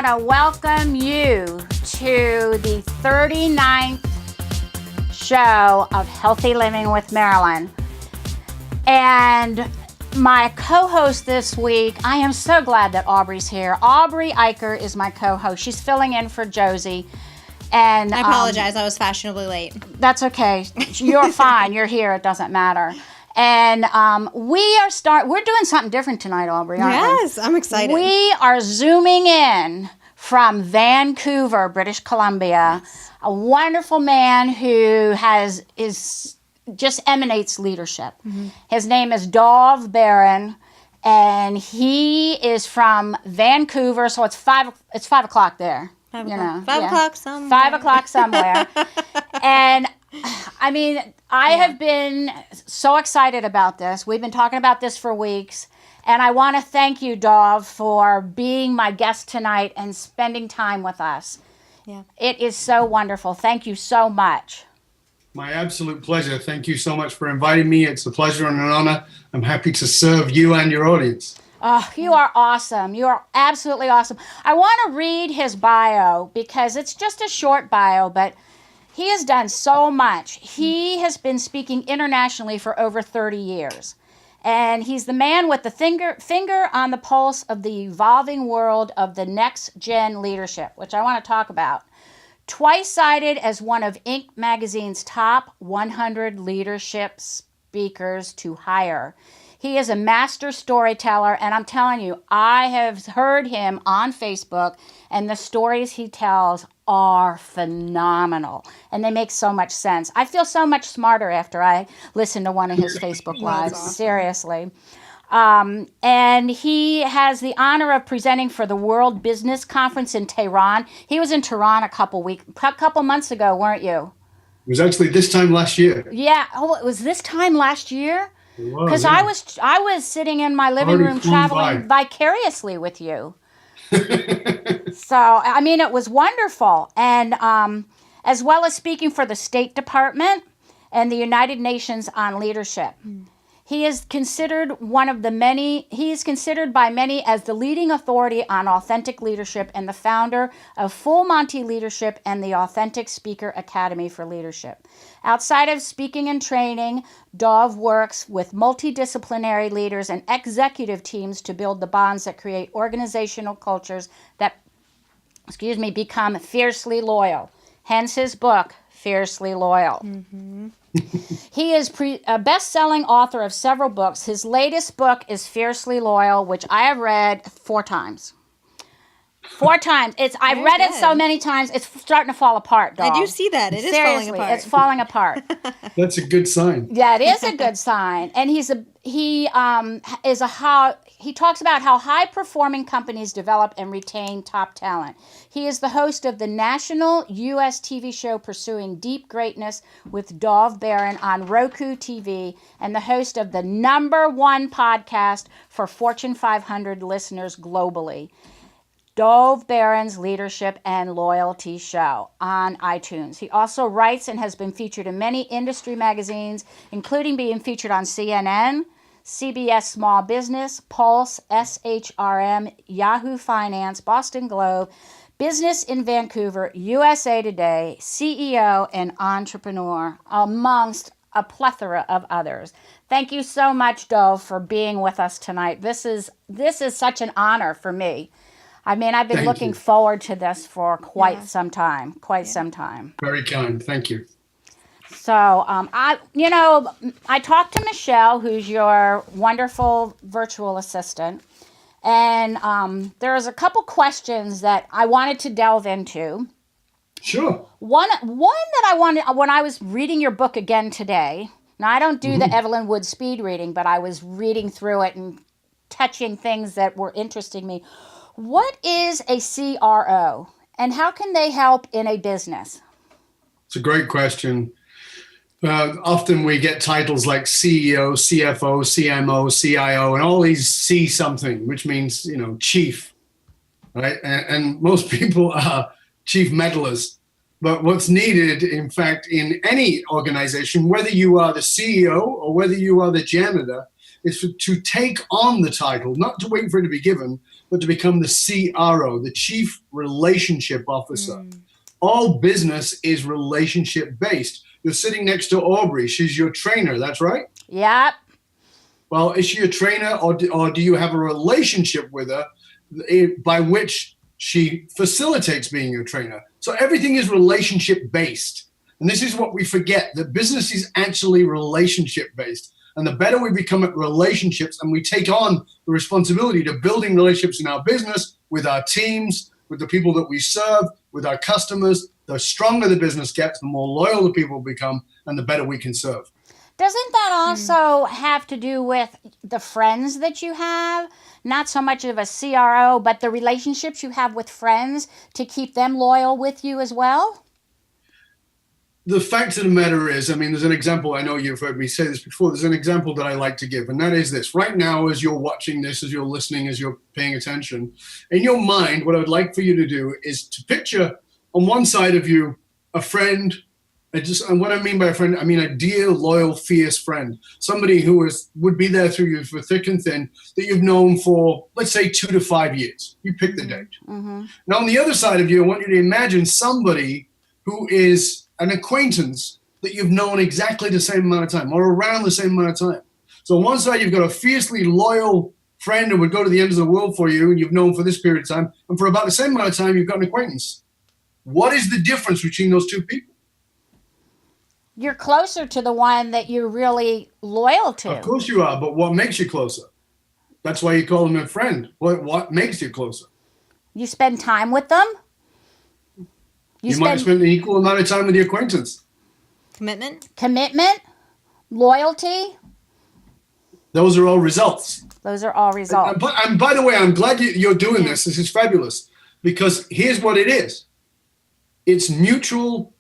want to welcome you to the 39th show of Healthy Living with Marilyn. And my co-host this week, I am so glad that Aubrey's here. Aubrey Eicher is my co-host. She's filling in for Josie. And I apologize, I was fashionably late. That's okay. You're fine. You're here. It doesn't matter. And we're doing something different tonight, Aubrey, aren't we? Yes, I'm excited. We are zooming in from Vancouver, British Columbia. Yes. A wonderful man who just emanates leadership. Mm-hmm. His name is Dov Baron, and he is from Vancouver. So it's 5 o'clock there. 5 o'clock somewhere. 5 o'clock somewhere. And I mean, I have been so excited about this. We've been talking about this for weeks. And I want to thank you, Dov, for being my guest tonight and spending time with us. Yeah. It is so wonderful. Thank you so much. My absolute pleasure. Thank you so much for inviting me. It's a pleasure and an honor. I'm happy to serve you and your audience. Oh, you are awesome. You are absolutely awesome. I want to read his bio because it's just a short bio, but he has done so much. He has been speaking internationally for over 30 years. And he's the man with the finger on the pulse of the evolving world of the next-gen leadership, which I want to talk about. Twice cited as one of Inc. magazine's top 100 leadership speakers to hire. He is a master storyteller, and I'm telling you, I have heard him on Facebook, and the stories he tells are phenomenal, and they make so much sense. I feel so much smarter after I listen to one of his Facebook Lives, awesome. Seriously. And he has the honor of presenting for the World Business Conference in Tehran. He was in Tehran a couple months ago, weren't you? It was actually this time last year. Yeah. Oh, it was this time last year? Because I was sitting in my living room traveling vicariously with you. So, I mean, it was wonderful. And as well as speaking for the State Department and the United Nations on leadership. He is considered by many as the leading authority on authentic leadership and the founder of Full Monty Leadership and the Authentic Speaker Academy for Leadership. Outside of speaking and training, Dov works with multidisciplinary leaders and executive teams to build the bonds that create organizational cultures that, become fiercely loyal. Hence his book, Fiercely Loyal. Mm-hmm. He is a best-selling author of several books. His latest book is Fiercely Loyal, which I have read 4 times. 4 times. I've read it so many times, it's starting to fall apart, dog. I do see that. It is falling apart. It's falling apart. That's a good sign. Yeah, it is a good sign. And he talks about how high-performing companies develop and retain top talent. He is the host of the national U.S. TV show Pursuing Deep Greatness with Dov Baron on Roku TV and the host of the #1 podcast for Fortune 500 listeners globally. Dov Baron's Leadership and Loyalty Show on iTunes. He also writes and has been featured in many industry magazines, including being featured on CNN, CBS Small Business, Pulse, SHRM, Yahoo Finance, Boston Globe, Business in Vancouver, USA Today, CEO, and Entrepreneur, amongst a plethora of others. Thank you so much, Dov, for being with us tonight. This is such an honor for me. I mean, I've been looking forward to this for quite some time. Very kind. Thank you. So, I talked to Michelle, who's your wonderful virtual assistant, and there's a couple questions that I wanted to delve into. Sure. One that I wanted, when I was reading your book again today, now I don't do the Evelyn Wood speed reading, but I was reading through it and touching things that were interesting me. What is a CRO, and how can they help in a business? It's a great question. Often we get titles like CEO, CFO, CMO, CIO, and all these C something, which means, chief, right? And most people are chief meddlers. But what's needed, in fact, in any organization, whether you are the CEO or whether you are the janitor, is to take on the title, not to wait for it to be given, but to become the CRO, the Chief Relationship Officer. All business is relationship based. You're sitting next to Aubrey. She's your trainer. That's right? Yep. Well, is she a trainer, or do you have a relationship with her by which she facilitates being your trainer? So everything is relationship based. And this is what we forget, that business is actually relationship based. And the better we become at relationships and we take on the responsibility to building relationships in our business, with our teams, with the people that we serve, with our customers, the stronger the business gets, the more loyal the people become, and the better we can serve. Doesn't that also have to do with the friends that you have? Not so much of a CRO, but the relationships you have with friends to keep them loyal with you as well? The fact of the matter is, I mean, there's an example, I know you've heard me say this before, there's an example that I like to give, and that is this. Right now, as you're watching this, as you're listening, as you're paying attention, in your mind, what I would like for you to do is to picture on one side of you a friend. And what I mean by a friend, I mean a dear, loyal, fierce friend, somebody who would be there through you for thick and thin, that you've known for, let's say, 2 to 5 years. You pick the date. Mm-hmm. Now, on the other side of you, I want you to imagine somebody who is an acquaintance that you've known exactly the same amount of time, or around the same amount of time. So on one side, you've got a fiercely loyal friend who would go to the ends of the world for you, and you've known for this period of time. And for about the same amount of time, you've got an acquaintance. What is the difference between those two people? You're closer to the one that you're really loyal to. Of course you are, but what makes you closer? That's why you call them a friend. What makes you closer? You spend time with them. You might spend an equal amount of time with the acquaintance. Commitment, loyalty. Those are all results. And by the way, I'm glad you're doing this. This is fabulous, because here's what it is. It's mutual.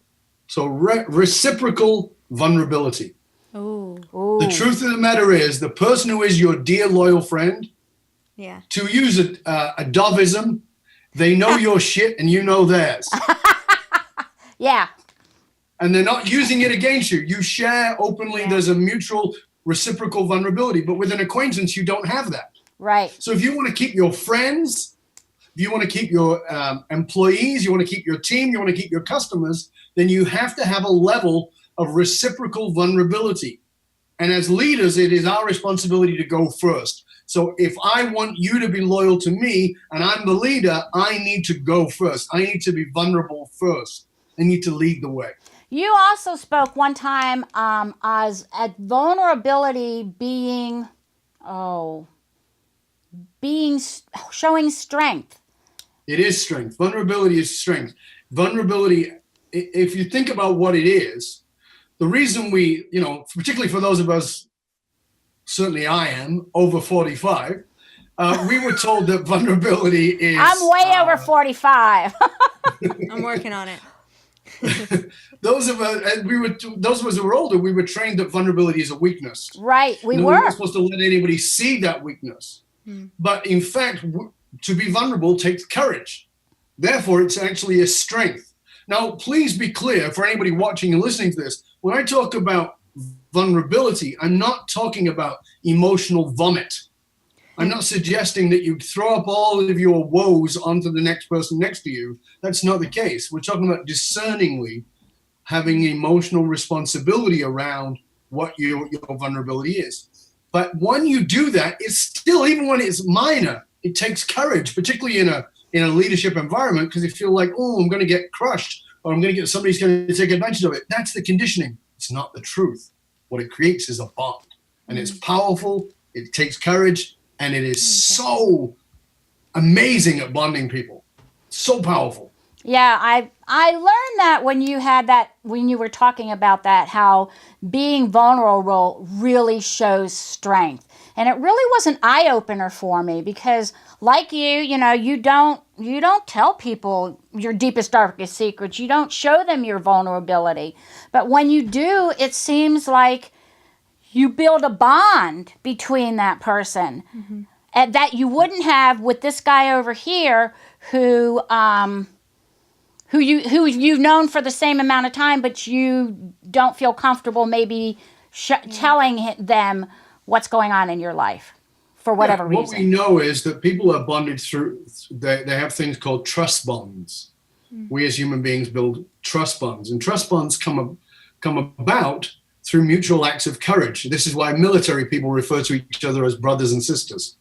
So reciprocal vulnerability. Ooh. The truth of the matter is, the person who is your dear, loyal friend, to use a Dovism, they know your shit and you know theirs. Yeah. And they're not using it against you. You share openly. Yeah. There's a mutual reciprocal vulnerability. But with an acquaintance, you don't have that. Right. So if you want to keep your friends, if you want to keep your employees, you want to keep your team, you want to keep your customers, then you have to have a level of reciprocal vulnerability. And as leaders, it is our responsibility to go first. So if I want you to be loyal to me and I'm the leader, I need to go first. I need to be vulnerable first. I need to lead the way. You also spoke one time as at vulnerability being showing strength. It is strength. Vulnerability is strength. Vulnerability, if you think about what it is, the reason we, particularly for those of us, certainly I am, over 45, we were told that vulnerability is... I'm way over 45. I'm working on it. Those of us who were older, we were trained that vulnerability is a weakness. Right, we were. We're not supposed to let anybody see that weakness. But in fact, to be vulnerable takes courage. Therefore, it's actually a strength. Now, please be clear for anybody watching and listening to this. When I talk about vulnerability, I'm not talking about emotional vomit. I'm not suggesting that you throw up all of your woes onto the next person next to you. That's not the case. We're talking about discerningly having emotional responsibility around what your vulnerability is. But when you do that, it's still, even when it's minor, it takes courage, particularly in a leadership environment, because you feel like, oh, I'm going to get crushed, or somebody's going to take advantage of it. That's the conditioning. It's not the truth. What it creates is a bond, and it's powerful. It takes courage. And it is so amazing at bonding people. So powerful. Yeah, I learned that when you were talking about that, how being vulnerable really shows strength. And it really was an eye-opener for me, because like you don't tell people your deepest, darkest secrets. You don't show them your vulnerability. But when you do, it seems like you build a bond between that person and that you wouldn't have with this guy over here who you've known for the same amount of time, but you don't feel comfortable maybe telling them what's going on in your life for whatever reason. What we know is that people are bonded through, they have things called trust bonds. We as human beings build trust bonds, and trust bonds come about through mutual acts of courage. This is why military people refer to each other as brothers and sisters,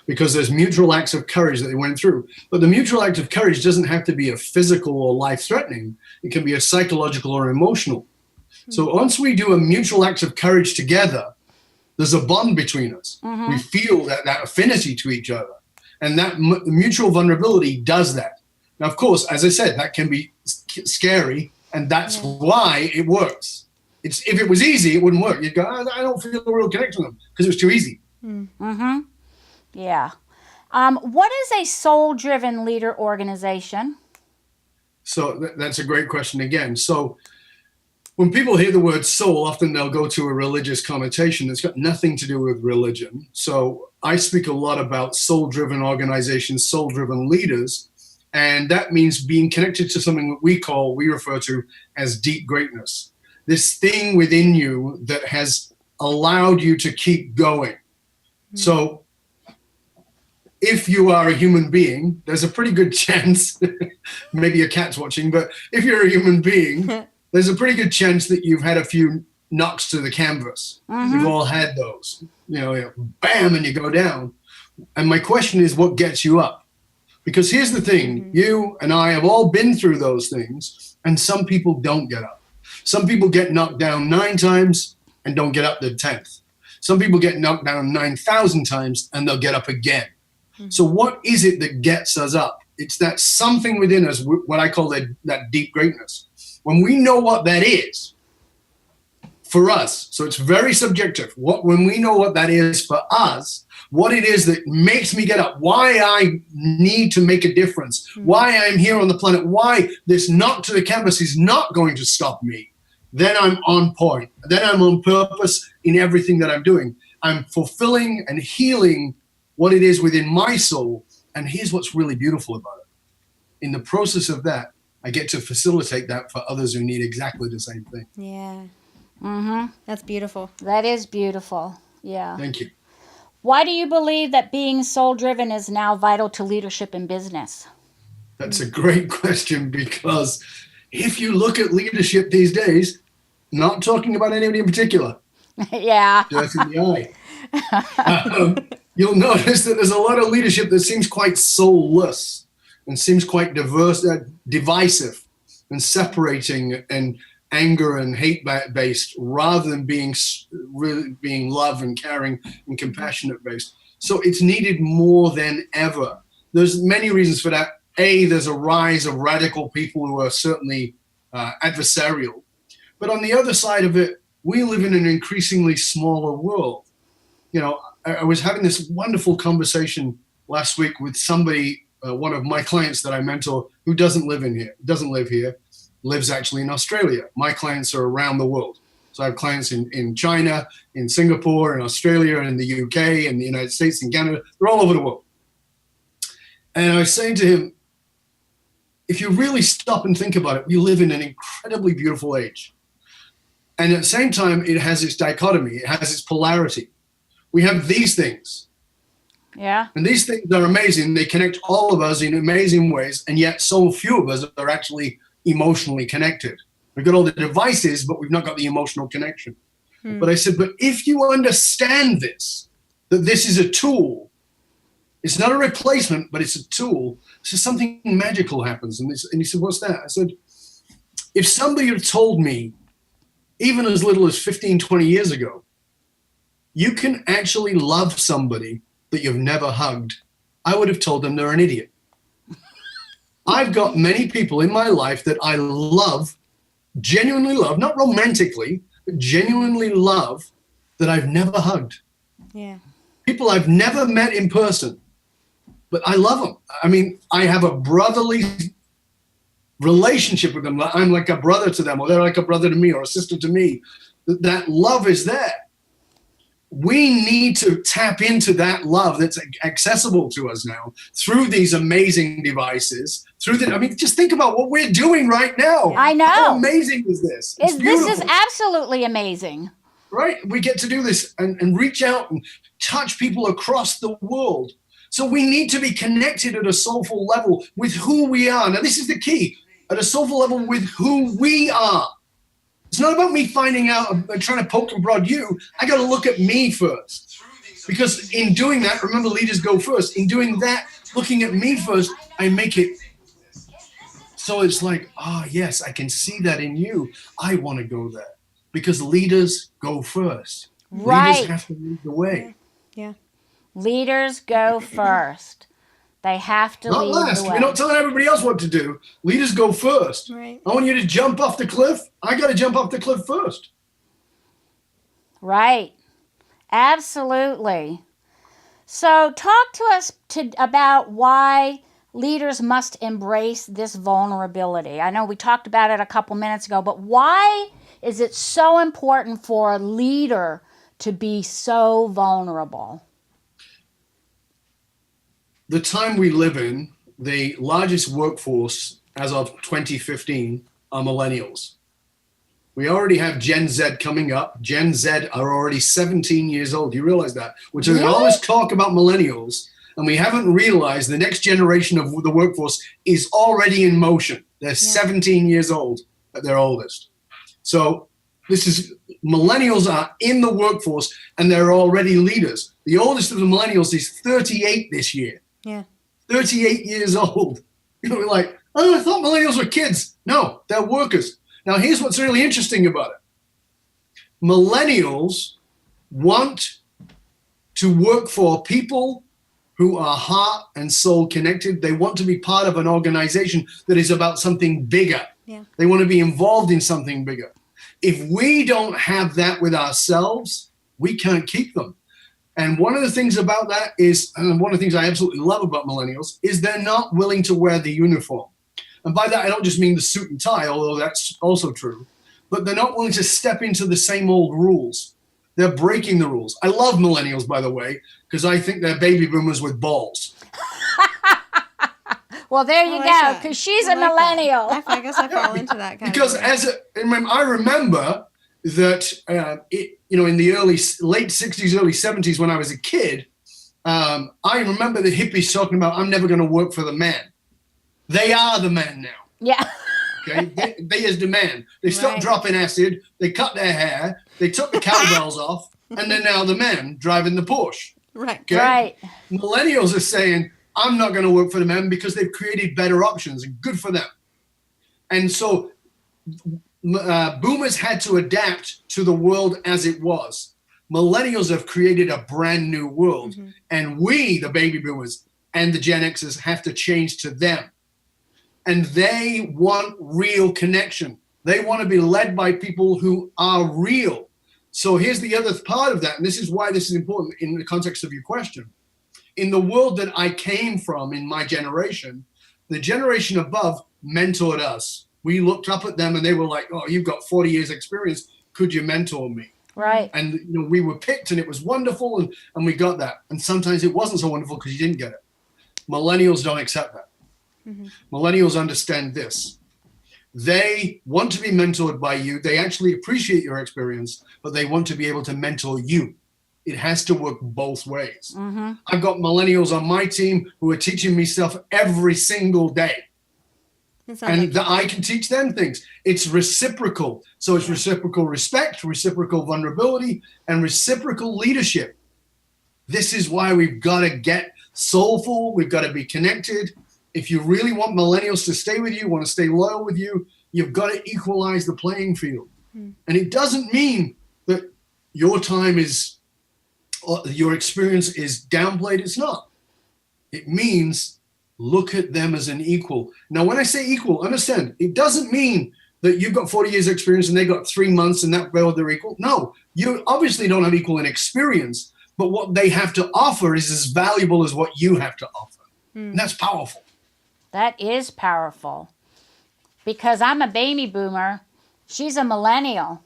because there's mutual acts of courage that they went through. But the mutual act of courage doesn't have to be a physical or life-threatening. It can be a psychological or emotional. So once we do a mutual act of courage together, there's a bond between us. We feel that affinity to each other. And that mutual vulnerability does that. Now, of course, as I said, that can be scary, and that's why it works. If it was easy, it wouldn't work. You'd go, I don't feel a real connection to them because it was too easy. Yeah. What is a soul-driven leader organization? So that's a great question again. So when people hear the word soul, often they'll go to a religious connotation that's got nothing to do with religion. So I speak a lot about soul-driven organizations, soul-driven leaders, and that means being connected to something that we refer to as deep greatness. This thing within you that has allowed you to keep going. So if you are a human being, there's a pretty good chance, maybe your cat's watching, but if you're a human being, there's a pretty good chance that you've had a few knocks to the canvas. We've all had those, bam, and you go down. And my question is, what gets you up? Because here's the thing, you and I have all been through those things, and some people don't get up. Some people get knocked down 9 times and don't get up the 10th. Some people get knocked down 9,000 times and they'll get up again. So what is it that gets us up? It's that something within us, what I call that deep greatness. When we know what that is for us, so it's very subjective. When we know what that is for us, what it is that makes me get up, why I need to make a difference, why I'm here on the planet, why this knock to the canvas is not going to stop me, then I'm on point. Then I'm on purpose in everything that I'm doing. I'm fulfilling and healing what it is within my soul. And here's what's really beautiful about it. In the process of that, I get to facilitate that for others who need exactly the same thing. Yeah. That's beautiful. That is beautiful. Yeah. Thank you. Why do you believe that being soul-driven is now vital to leadership in business? That's a great question, because if you look at leadership these days, not talking about anybody in particular, Yeah. dirt in the eye, you'll notice that there's a lot of leadership that seems quite soulless and seems quite divisive and separating and anger and hate based, rather than being love and caring and compassionate based. So it's needed more than ever. There's many reasons for that. There's a rise of radical people who are certainly adversarial. But on the other side of it, we live in an increasingly smaller world. I was having this wonderful conversation last week with somebody, one of my clients that I mentor, who doesn't live here, lives actually in Australia. My clients are around the world. So I have clients in China, in Singapore, in Australia, in the UK, in the United States, in Canada. They're all over the world. And I was saying to him, if you really stop and think about it, we live in an incredibly beautiful age. And at the same time, it has its dichotomy. It has its polarity. We have these things. Yeah. And these things are amazing. They connect all of us in amazing ways. And yet so few of us are actually emotionally connected. We've got all the devices, but we've not got the emotional connection. But I said, but if you understand this, that this is a tool, it's not a replacement, but it's a tool, so something magical happens. And he said, what's that? I said, if somebody had told me, even as little as 15, 20 years ago, you can actually love somebody that you've never hugged, I would have told them they're an idiot. I've got many people in my life that I love, genuinely love, not romantically, but genuinely love, that I've never hugged. Yeah. People I've never met in person, but I love them. I mean, I have a brotherly relationship with them. I'm like a brother to them, or they're like a brother to me, or a sister to me. That love is there. We need to tap into that love that's accessible to us now through these amazing devices. Just think about what we're doing right now. I know. How amazing is this? It's This is beautiful. absolutely amazing. right? We get to do this and reach out and touch people across the world. So we need to be connected at a soulful level with who we are. Now, this is the key, at a soulful level with who we are. It's not about me finding out and trying to poke and prod you. I got to look at me first. Because in doing that, remember, leaders go first. In doing that, looking at me first, I make it. So it's like, yes, I can see that in you. I want to go there. Because leaders go first. Right. Leaders have to lead the way. Yeah. Leaders go first. They have to Not lead last. the way. We're not telling everybody else what to do. Leaders go first. Right. I want you to jump off the cliff. I got to jump off the cliff first. Right. Absolutely. So talk to us about why leaders must embrace this vulnerability. I know we talked about it a couple minutes ago, but why is it so important for a leader to be so vulnerable? The time we live in, the largest workforce as of 2015 are millennials. We already have Gen Z coming up. Gen Z are already 17 years old. Do you realize that? We're doing all this talk about millennials, and we haven't realized the next generation of the workforce is already in motion. They're 17 years old at their oldest. So millennials are in the workforce, and they're already leaders. The oldest of the millennials is 38 this year. Yeah. 38 years old. We're like, I thought millennials were kids. No, they're workers. Now, here's what's really interesting about it. Millennials want to work for people who are heart and soul connected. They want to be part of an organization that is about something bigger. Yeah. They want to be involved in something bigger. If we don't have that with ourselves, we can't keep them. And one of the things about that is, and one of the things I absolutely love about millennials, is they're not willing to wear the uniform. And by that, I don't just mean the suit and tie, although that's also true, but they're not willing to step into the same old rules. They're breaking the rules. I love millennials, by the way, because I think they're baby boomers with balls. Well, there you go, because she's a millennial. I guess I fall into that kind because of I remember that in the late 60s, early 70s, when I was a kid, I remember the hippies talking about, I'm never going to work for the man. They are the man now. Yeah. Okay, they is the man. They stopped dropping acid. They cut their hair. They took the cowbells off, and they're now the man driving the Porsche. Right. Okay? Right. Millennials are saying, I'm not going to work for the man because they've created better options, and good for them. And so boomers had to adapt to the world as it was. Millennials have created a brand new world, and we, the baby boomers and the Gen Xers, have to change to them. And they want real connection. They want to be led by people who are real. So here's the other part of that, and this is why this is important in the context of your question. In the world that I came from in my generation, the generation above mentored us. We looked up at them and they were like, oh, you've got 40 years experience. Could you mentor me? Right. And we were picked and it was wonderful and we got that. And sometimes it wasn't so wonderful because you didn't get it. Millennials don't accept that. Millennials understand this. They want to be mentored by you. They actually appreciate your experience, but they want to be able to mentor you. It has to work both ways. I've got millennials on my team who are teaching me stuff every single day. And I can teach them things. It's reciprocal. So it's reciprocal respect, reciprocal vulnerability, and reciprocal leadership. This is why we've got to get soulful. We've got to be connected. If you really want millennials to stay with you, want to stay loyal with you, you've got to equalize the playing field. And it doesn't mean that your time is, your experience is downplayed. It's not. It means look at them as an equal. Now, when I say equal, understand, it doesn't mean that you've got 40 years experience and they got 3 months and that way they're equal. No, you obviously don't have equal in experience, but what they have to offer is as valuable as what you have to offer. And that's powerful. That is powerful. Because I'm a baby boomer. She's a millennial.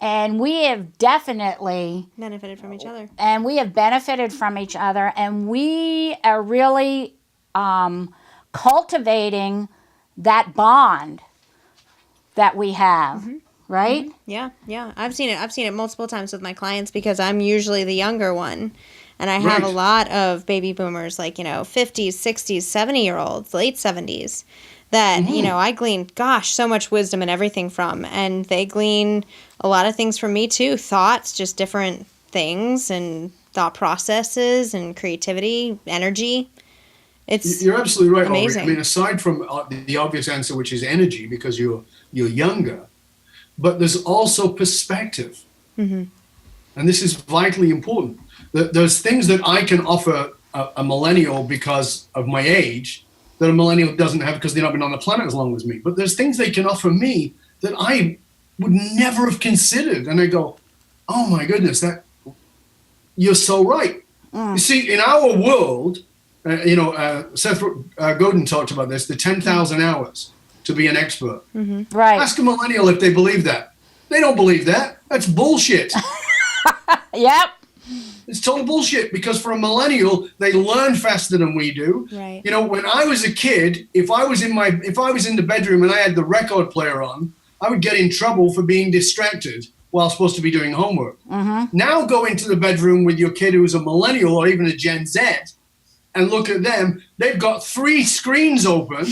And we have definitely benefited from each other. And we have benefited from each other. And we are really cultivating that bond that we have. right? Yeah, yeah. I've seen it multiple times with my clients because I'm usually the younger one. And I have a lot of baby boomers, like, 50s, 60s, 70-year-olds, late 70s, that, I glean, so much wisdom and everything from. And they glean a lot of things from me, too. Thoughts, just different things and thought processes and creativity, energy. You're absolutely right, amazing. Aubrey. I mean, aside from the obvious answer, which is energy, because you're younger, but there's also perspective. And this is vitally important. There's things that I can offer a millennial because of my age that a millennial doesn't have because they've not been on the planet as long as me. But there's things they can offer me that I would never have considered. And I go, oh my goodness, you're so right. You see, in our world, Seth Godin talked about this, the 10,000 hours to be an expert. Right. Ask a millennial if they believe that. They don't believe that. That's bullshit. Yep. It's total bullshit because for a millennial, they learn faster than we do. Right. When I was a kid, if I was in the bedroom and I had the record player on, I would get in trouble for being distracted while supposed to be doing homework. Now go into the bedroom with your kid who's a millennial or even a Gen Z and look at them. They've got 3 screens open,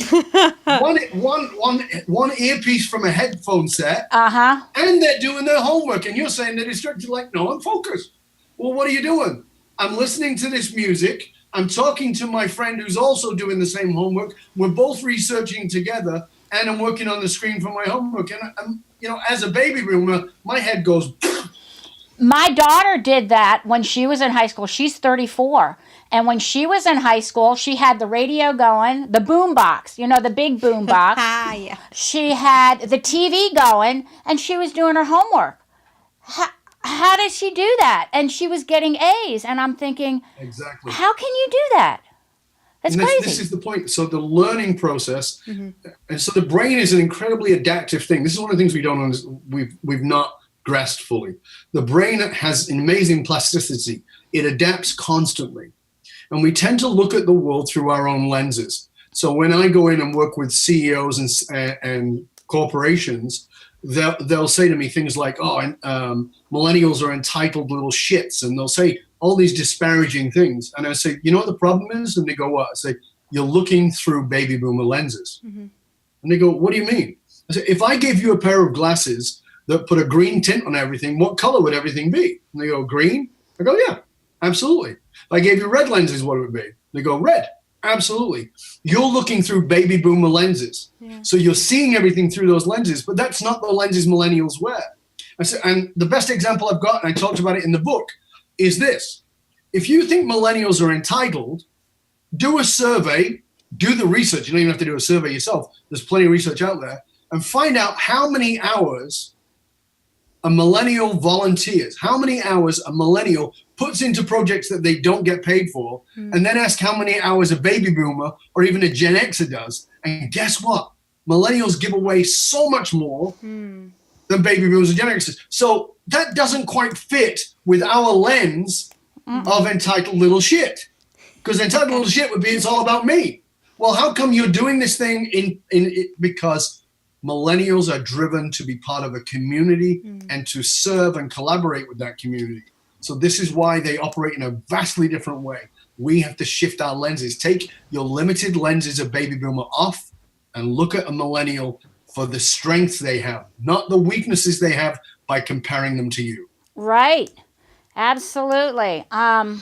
one earpiece from a headphone set, and they're doing their homework. And you're saying they're distracted. Like, no, I'm focused. Well, what are you doing? I'm listening to this music. I'm talking to my friend who's also doing the same homework. We're both researching together, and I'm working on the screen for my homework. And I'm, as a baby boomer, my head goes. My daughter did that when she was in high school. She's 34. And when she was in high school, she had the radio going, the boom box, the big boom box. Yeah. She had the TV going, and she was doing her homework. How did she do that? And she was getting A's. And I'm thinking, exactly. How can you do that? That's crazy. This is the point. So the learning process, and so the brain is an incredibly adaptive thing. This is one of the things we've not grasped fully. The brain has an amazing plasticity. It adapts constantly. And we tend to look at the world through our own lenses. So when I go in and work with CEOs and corporations, they'll say to me things like, millennials are entitled little shits. And they'll say all these disparaging things. And I say, you know what the problem is? And they go, what? I say, you're looking through baby boomer lenses. And they go, what do you mean? I say, if I gave you a pair of glasses that put a green tint on everything, what color would everything be? And they go, green? I go, yeah, absolutely. If I gave you red lenses, what would it be? They go, red. Absolutely. You're looking through baby boomer lenses. Yeah. So you're seeing everything through those lenses, but that's not the lenses millennials wear. And the best example I've got, and I talked about it in the book, is this. If you think millennials are entitled, do a survey, do the research. You don't even have to do a survey yourself. There's plenty of research out there. And find out how many hours a millennial volunteers, how many hours a millennial puts into projects that they don't get paid for, and then ask how many hours a baby boomer or even a Gen Xer does. And guess what? Millennials give away so much more than baby boomers and Gen Xers. So that doesn't quite fit with our lens of entitled little shit. Because entitled little shit would be, it's all about me. Well, how come you're doing this thing because millennials are driven to be part of a community and to serve and collaborate with that community. So this is why they operate in a vastly different way. We have to shift our lenses. Take your limited lenses of baby boomer off and look at a millennial for the strengths they have, not the weaknesses they have by comparing them to you. Right. Absolutely. I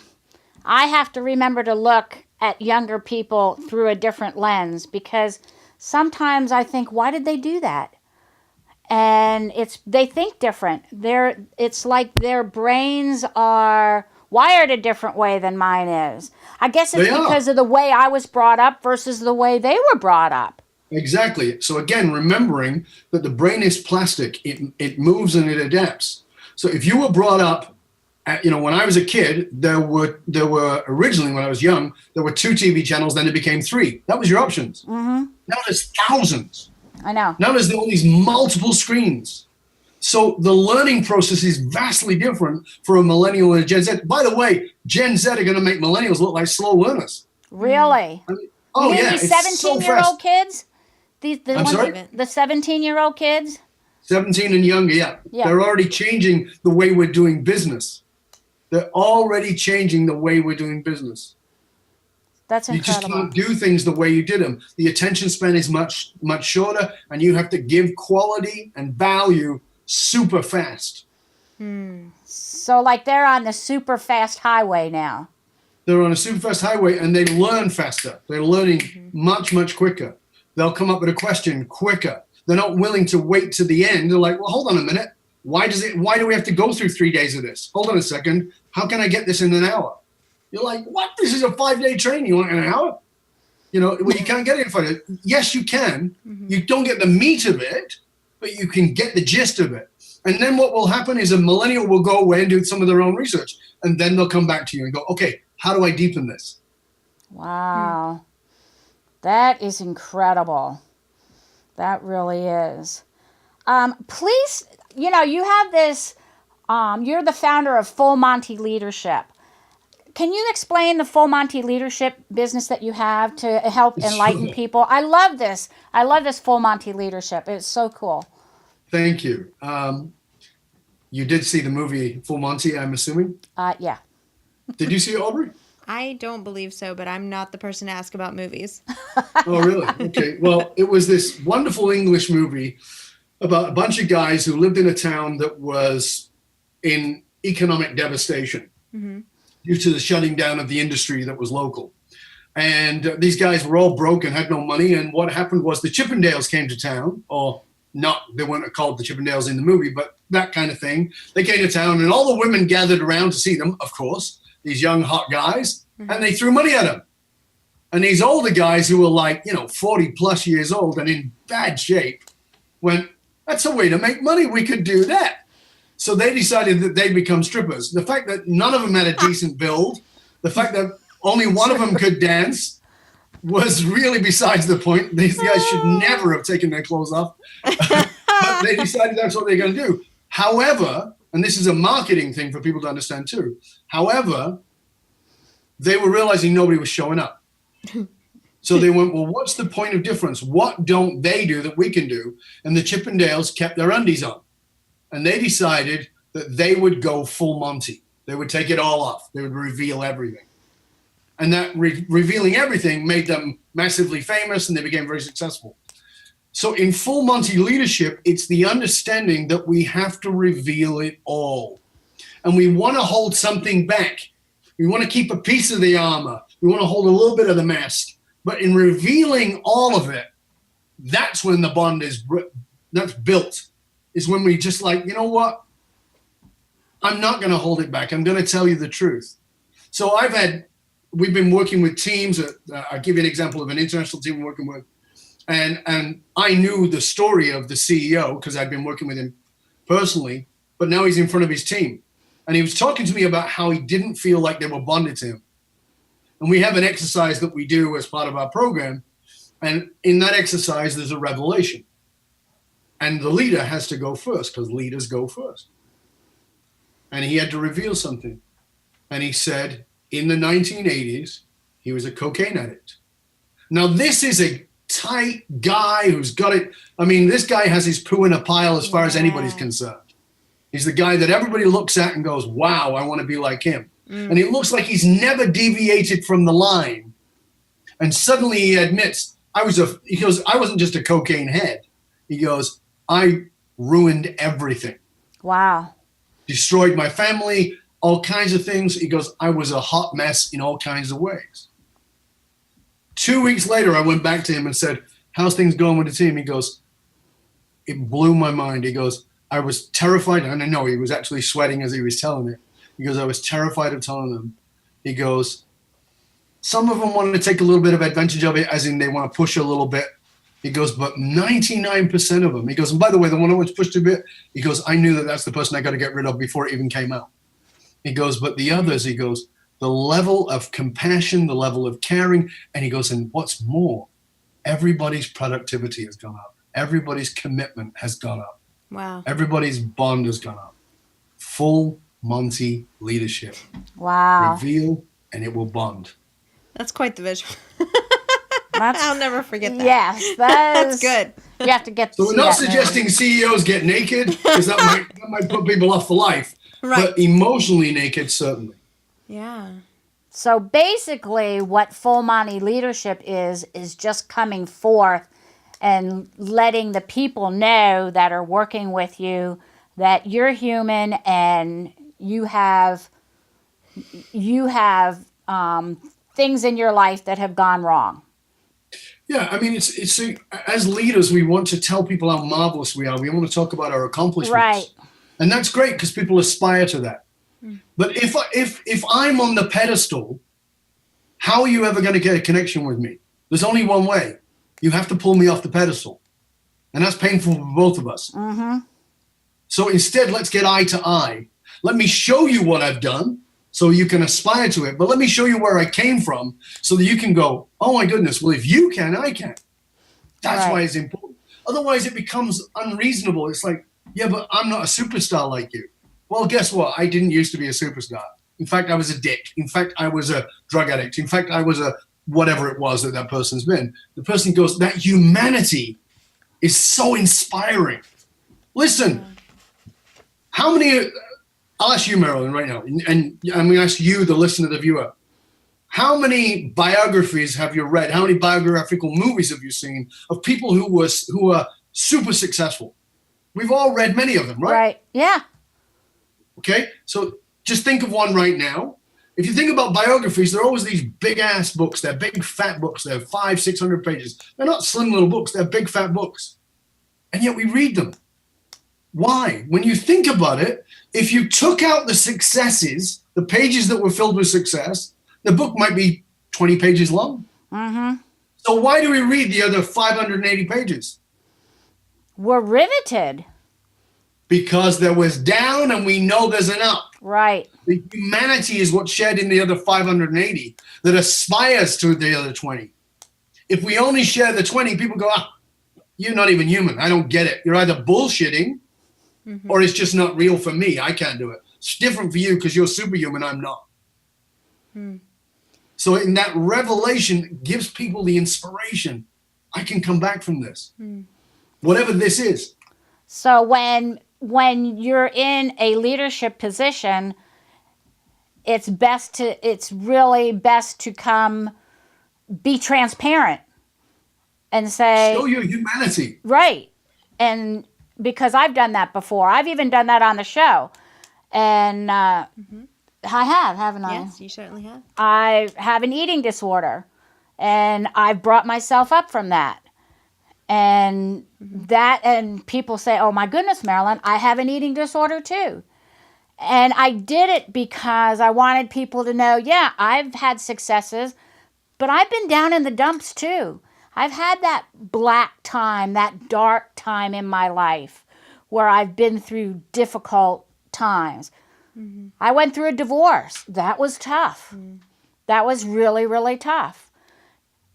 have to remember to look at younger people through a different lens because sometimes I think, why did they do that? And they think different. It's like their brains are wired a different way than mine is. I guess it's because of the way I was brought up versus the way they were brought up. Exactly. So again, remembering that the brain is plastic. It moves and it adapts. So if you were brought up, when I was a kid, there were originally, when I was young, there were 2 TV channels, then it became 3. That was your options. Now there's thousands. I know. Now there's all these multiple screens. So the learning process is vastly different for a millennial and a Gen Z. By the way, Gen Z are going to make millennials look like slow learners. Really? I mean, these 17-year-old kids? The I'm sorry? The 17-year-old kids? 17 and younger, yeah. They're already changing the way we're doing business. They're already changing the way we're doing business. That's incredible. You just can't do things the way you did them. The attention span is much, much shorter, and you have to give quality and value super fast. So like they're on the super fast highway now. They're on a super fast highway, and they learn faster. They're learning much, much quicker. They'll come up with a question quicker. They're not willing to wait to the end. They're like, well, hold on a minute. Why do we have to go through 3 days of this? Hold on a second. How can I get this in an hour? You're like, what? This is a 5-day training. You want it in an hour? Well, you can't get it in 5 days. Yes, you can. You don't get the meat of it, but you can get the gist of it. And then what will happen is a millennial will go away and do some of their own research. And then they'll come back to you and go, okay, how do I deepen this? Wow. That is incredible. That really is. Please, you have this, you're the founder of Full Monty Leadership. Can you explain the Full Monty Leadership business that you have to help enlighten people? I love this. I love this Full Monty Leadership. It's so cool. Thank you. You did see the movie Full Monty, I'm assuming? Yeah. Did you see it, Aubrey? I don't believe so, but I'm not the person to ask about movies. Oh, really? Okay. Well, it was this wonderful English movie about a bunch of guys who lived in a town that was in economic devastation due to the shutting down of the industry that was local. And these guys were all broke and had no money. And what happened was the Chippendales came to town, or not, they weren't called the Chippendales in the movie, but that kind of thing. They came to town and all the women gathered around to see them, of course, these young, hot guys, and they threw money at them. And these older guys who were like, 40 plus years old and in bad shape went, that's a way to make money. We could do that. So they decided that they'd become strippers. The fact that none of them had a decent build, the fact that only one of them could dance was really besides the point. These guys should never have taken their clothes off. But they decided that's what they're going to do. However, and this is a marketing thing for people to understand too. However, they were realizing nobody was showing up. So they went, well, what's the point of difference? What don't they do that we can do? And the Chippendales kept their undies on. And they decided that they would go full Monty. They would take it all off. They would reveal everything. And that revealing everything made them massively famous, and they became very successful. So in Full Monty Leadership, it's the understanding that we have to reveal it all. And we want to hold something back. We want to keep a piece of the armor. We want to hold a little bit of the mask. But in revealing all of it, that's when the bond that's built. Is when we just like, you know what? I'm not going to hold it back. I'm going to tell you the truth. So we've been working with teams. I'll give you an example of an international team we're working with. And I knew the story of the CEO because I'd been working with him personally, but now he's in front of his team. And he was talking to me about how he didn't feel like they were bonded to him. And we have an exercise that we do as part of our program. And in that exercise, there's a revelation. And the leader has to go first because leaders go first. And he had to reveal something. And he said, in the 1980s, he was a cocaine addict. Now, this is a tight guy who's got it. I mean, this guy has his poo in a pile as far as anybody's concerned. He's the guy that everybody looks at and goes, wow, I want to be like him. And it looks like he's never deviated from the line. And suddenly he admits, he goes, I wasn't just a cocaine head. He goes, I ruined everything. Wow. Destroyed my family, all kinds of things. He goes, I was a hot mess in all kinds of ways. 2 weeks later, I went back to him and said, how's things going with the team? He goes, it blew my mind. He goes, I was terrified. And I know he was actually sweating as he was telling it. He goes, I was terrified of telling them. He goes, some of them wanted to take a little bit of advantage of it, as in they want to push a little bit. He goes, but 99% of them. He goes, and by the way, the one who was pushed a bit, he goes, I knew that that's the person I got to get rid of before it even came out. He goes, but the others, he goes, the level of compassion, the level of caring, and he goes, and what's more, everybody's productivity has gone up. Everybody's commitment has gone up. Wow. Everybody's bond has gone up. Full Monty Leadership. Wow. Reveal and it will bond. That's quite the visual. I'll never forget that. Yes, That's good. You have to get. So we're see not that movie. suggesting CEOs get naked, because that might put people off for life. Right. But emotionally naked, certainly. Yeah. So basically, what full Monty leadership is just coming forth and letting the people know that are working with you that you're human and you have things in your life that have gone wrong. Yeah, I mean, it's as leaders, we want to tell people how marvelous we are. We want to talk about our accomplishments, Right? And that's great because people aspire to that. But if I'm on the pedestal, how are you ever going to get a connection with me? There's only one way. You have to pull me off the pedestal, and that's painful for both of us. Mm-hmm. So instead, let's get eye to eye. Let me show you what I've done so you can aspire to it. But let me show you where I came from so that you can go, oh my goodness, well, if you can, I can. That's Right. why it's important. Otherwise, it becomes unreasonable. It's like, yeah, but I'm not a superstar like you. Well, guess what? I didn't used to be a superstar. In fact, I was a dick. In fact, I was a drug addict. In fact, I was a whatever it was that person's been. The person goes, that humanity is so inspiring. Listen, how many, I'll ask you, Marilyn, right now, and I'm going to ask you, the listener, the viewer, how many biographies have you read? How many biographical movies have you seen of people who are super successful? We've all read many of them, right? Right. Yeah. Okay, so just think of one right now. If you think about biographies, they're always these big ass books. They're big fat books. They're 500-600 pages. They're not slim little books. They're big fat books. And yet we read them. Why? When you think about it, if you took out the successes, the pages that were filled with success, the book might be 20 pages long. Mm-hmm. So why do we read the other 580 pages? We're riveted. Because there was down and we know there's an up. Right. The humanity is what's shared in the other 580 that aspires to the other 20. If we only share the 20, people go, you're not even human. I don't get it. You're either bullshitting or it's just not real for me. I can't do it. It's different for you because you're superhuman. I'm not. So in that revelation gives people the inspiration. I can come back from this. Whatever this is. So when you're in a leadership position, it's really best to come be transparent and say, show your humanity. Right. And because I've done that before. I've even done that on the show. And I have, haven't I? Yes, you certainly have. I have an eating disorder, and I've brought myself up from that. And and people say, oh my goodness, Marilyn, I have an eating disorder too. And I did it because I wanted people to know, yeah, I've had successes, but I've been down in the dumps too. I've had that black time, that dark time in my life where I've been through difficult times. I went through a divorce. That was tough. That was really, really tough.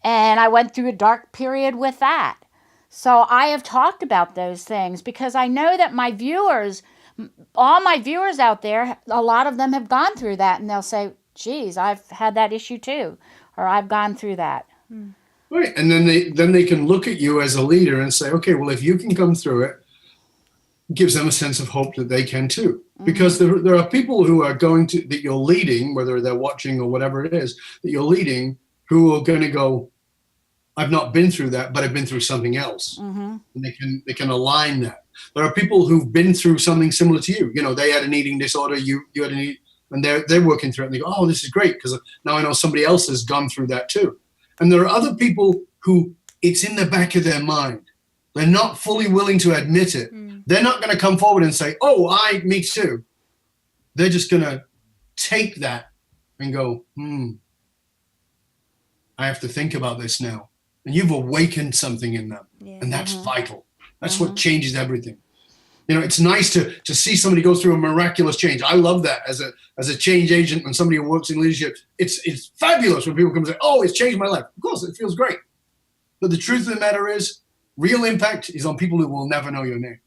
And I went through a dark period with that. So I have talked about those things because I know that my viewers, all my viewers out there, a lot of them have gone through that, and they'll say, geez, I've had that issue too, or I've gone through that. Right. And then they can look at you as a leader and say, okay, well, if you can come through it, it gives them a sense of hope that they can too. Because there are people who are that you're leading, whether they're watching or whatever it is, that you're leading, who are going to go, I've not been through that, but I've been through something else. And they can align that. There are people who've been through something similar to you. You know, they had an eating disorder, you had and they're working through it, and they go, oh, this is great, because now I know somebody else has gone through that too. And there are other people who it's in the back of their mind. They're not fully willing to admit it. They're not going to come forward and say, oh, me too. They're just going to take that and go, I have to think about this now. And you've awakened something in them. Yeah. And that's vital. That's what changes everything. You know, it's nice to see somebody go through a miraculous change. I love that as a change agent. When somebody who works in leadership, it's fabulous when people come and say, oh, it's changed my life. Of course, it feels great. But the truth of the matter is, real impact is on people who will never know your name.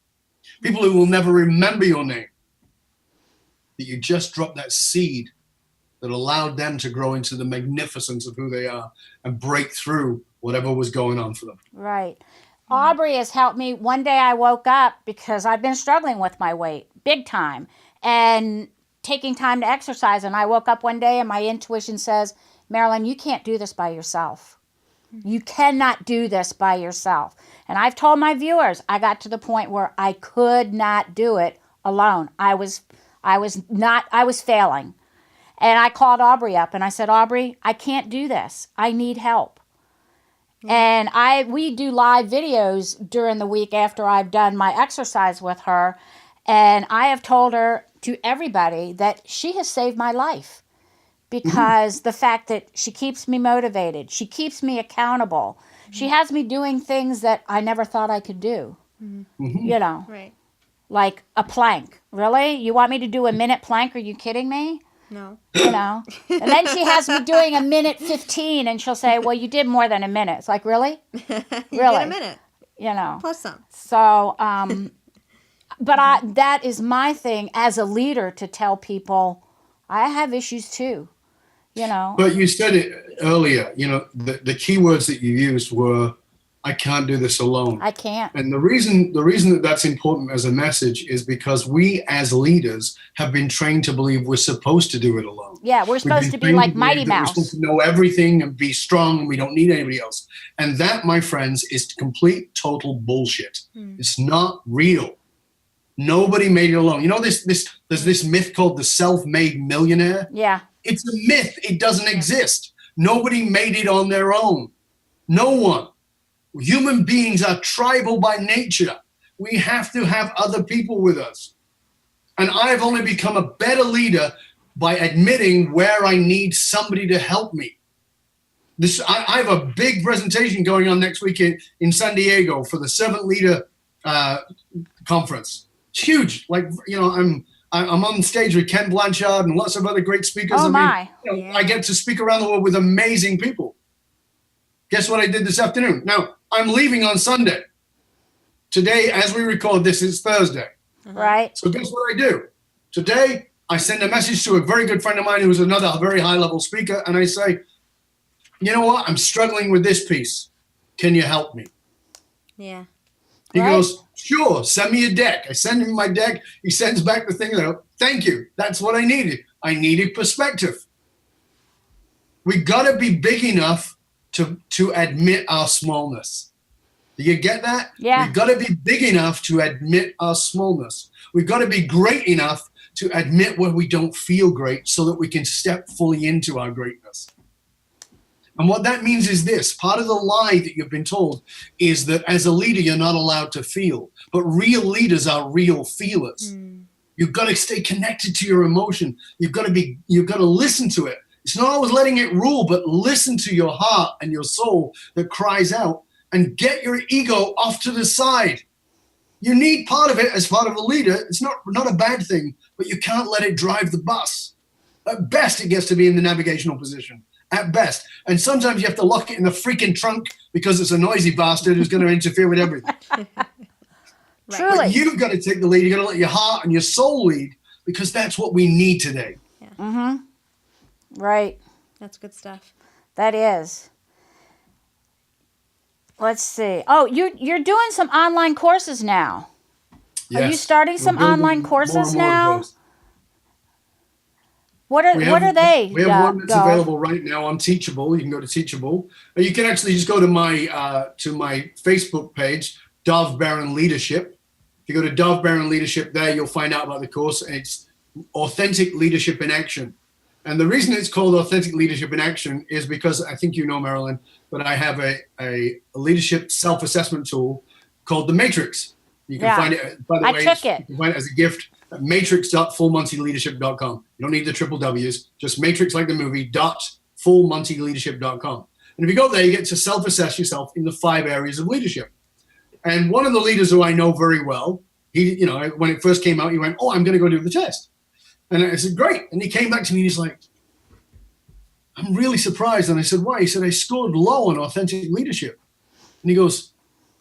People who will never remember your name. That you just dropped that seed that allowed them to grow into the magnificence of who they are and break through whatever was going on for them. Right. Aubrey has helped me. One day I woke up because I've been struggling with my weight big time and taking time to exercise. And I woke up one day and my intuition says, Marilyn, you can't do this by yourself. You cannot do this by yourself. And I've told my viewers, I got to the point where I could not do it alone. I was failing. And I called Aubrey up and I said, Aubrey, I can't do this. I need help. And we do live videos during the week after I've done my exercise with her. And I have told her to everybody that she has saved my life because the fact that she keeps me motivated, she keeps me accountable. She has me doing things that I never thought I could do, you know, like a plank. Really? You want me to do a minute plank? Are you kidding me? No. You know, and then she has me doing a minute 15 and she'll say, well, you did more than a minute. It's like, really? You Really? did a minute. You know, Plus some. so, but that is my thing as a leader to tell people I have issues too, you know. But you said it earlier, you know, the key words that you used were, I can't do this alone. I can't. And the reason that that's important as a message is because we as leaders have been trained to believe we're supposed to do it alone. Yeah, we're supposed to be trained like believe Mighty that We're Mouse. supposed to know everything and be strong and we don't need anybody else. And that, my friends, is complete, total bullshit. It's not real. Nobody made it alone. You know, there's this myth called the self-made millionaire. Yeah. It's a myth. It doesn't exist. Nobody made it on their own. No one. Human beings are tribal by nature. We have to have other people with us. And I've only become a better leader by admitting where I need somebody to help me. I have a big presentation going on next week in San Diego for the Servant Leader conference. It's huge. Like, you know, I'm on stage with Ken Blanchard and lots of other great speakers. Oh, my. You know, I get to speak around the world with amazing people. Guess what I did this afternoon? Now, I'm leaving on Sunday. Today, as we record this, it's Thursday. Right. So guess what I do? Today, I send a message to a very good friend of mine who's another very high-level speaker, and I say, you know what? I'm struggling with this piece. Can you help me? Yeah. He Right. goes, sure, send me a deck. I send him my deck. He sends back the thing. And I go, thank you. That's what I needed. I needed perspective. We got to be big enough to admit our smallness. Do you get that? Yeah. We've got to be big enough to admit our smallness. We've got to be great enough to admit when we don't feel great so that we can step fully into our greatness. And what that means is this. Part of the lie that you've been told is that as a leader, you're not allowed to feel. But real leaders are real feelers. You've got to stay connected to your emotion. You've got to listen to it. It's not always letting it rule, but listen to your heart and your soul that cries out and get your ego off to the side. You need part of it as part of a leader. It's not a bad thing, but you can't let it drive the bus. At best, it gets to be in the navigational position. At best. And sometimes you have to lock it in the freaking trunk because it's a noisy bastard who's going to interfere with everything. Truly. But you've got to take the lead. You've got to let your heart and your soul lead because that's what we need today. Right. That's good stuff. That is. Let's see. Oh, you're doing some online courses now. Are you Yes. starting some We're building online more courses and more of now? those. What are they? We have one that's Dov? available right now on Teachable. You can go to Teachable. You can actually just go to my Facebook page, Dov Baron Leadership. If you go to Dov Baron Leadership there, you'll find out about the course. It's Authentic Leadership in Action. And the reason it's called Authentic Leadership in Action is because I think you know, Marilyn, but I have a leadership self-assessment tool called the Matrix. You can find it, by the way, took it. you can find it as a gift at matrix.fullmontyleadership.com. You don't need the triple W's, just matrix like the movie, .fullmontyleadership.com. And if you go there, you get to self-assess yourself in the 5 areas of leadership. And one of the leaders who I know very well, he, you know, when it first came out, he went, oh, I'm going to go do the test. And I said, great. And he came back to me and he's like, I'm really surprised. And I said, why? He said, I scored low on authentic leadership. And he goes,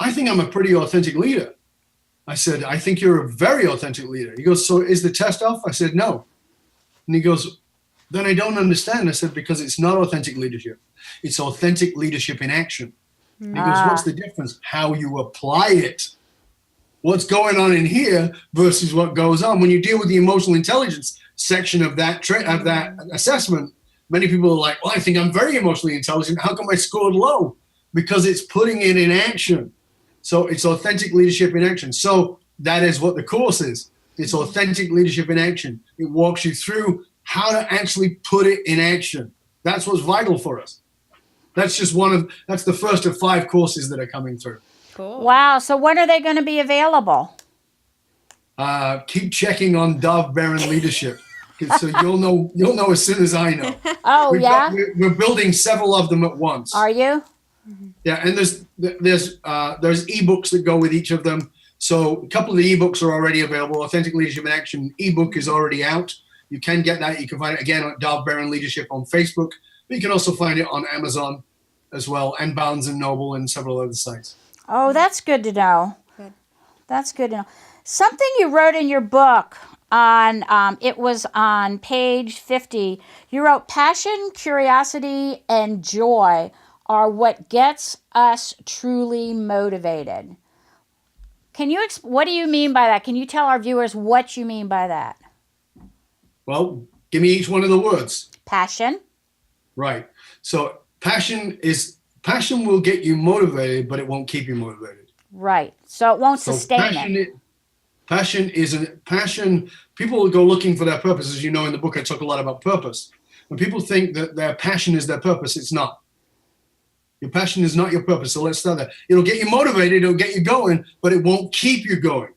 I think I'm a pretty authentic leader. I said, I think you're a very authentic leader. He goes, so is the test off? I said, no. And he goes, then I don't understand. I said, because it's not authentic leadership. It's authentic leadership in action. Because what's the difference? How you apply it. What's going on in here versus what goes on. When you deal with the emotional intelligence section of that assessment, many people are like, well, I think I'm very emotionally intelligent. How come I scored low? Because it's putting it in action. So it's authentic leadership in action. So that is what the course is. It's authentic leadership in action. It walks you through how to actually put it in action. That's what's vital for us. That's the first of 5 courses that are coming through. Cool. Wow. So when are they going to be available? Keep checking on Dov Baron Leadership. So you'll know as soon as I know. Oh, We're building several of them at once. Are you? Yeah, and there's ebooks that go with each of them. So a couple of the ebooks are already available. Authentic Leadership in Action ebook is already out. You can get that. You can find it again at Dov Baron Leadership on Facebook. But you can also find it on Amazon as well, and Barnes and Noble and several other sites. Oh, that's good to know. Good. That's good to know. Something you wrote in your book on, it was on page 50. You wrote, passion, curiosity, and joy are what gets us truly motivated. What do you mean by that? Can you tell our viewers what you mean by that? Well, give me each one of the words. Passion. Right. So passion will get you motivated, but it won't keep you motivated. Right. So it won't sustain it. Passion, people will go looking for their purpose. As you know, in the book, I talk a lot about purpose. When people think that their passion is their purpose, it's not. Your passion is not your purpose. So let's start there. It'll get you motivated, it'll get you going, but it won't keep you going.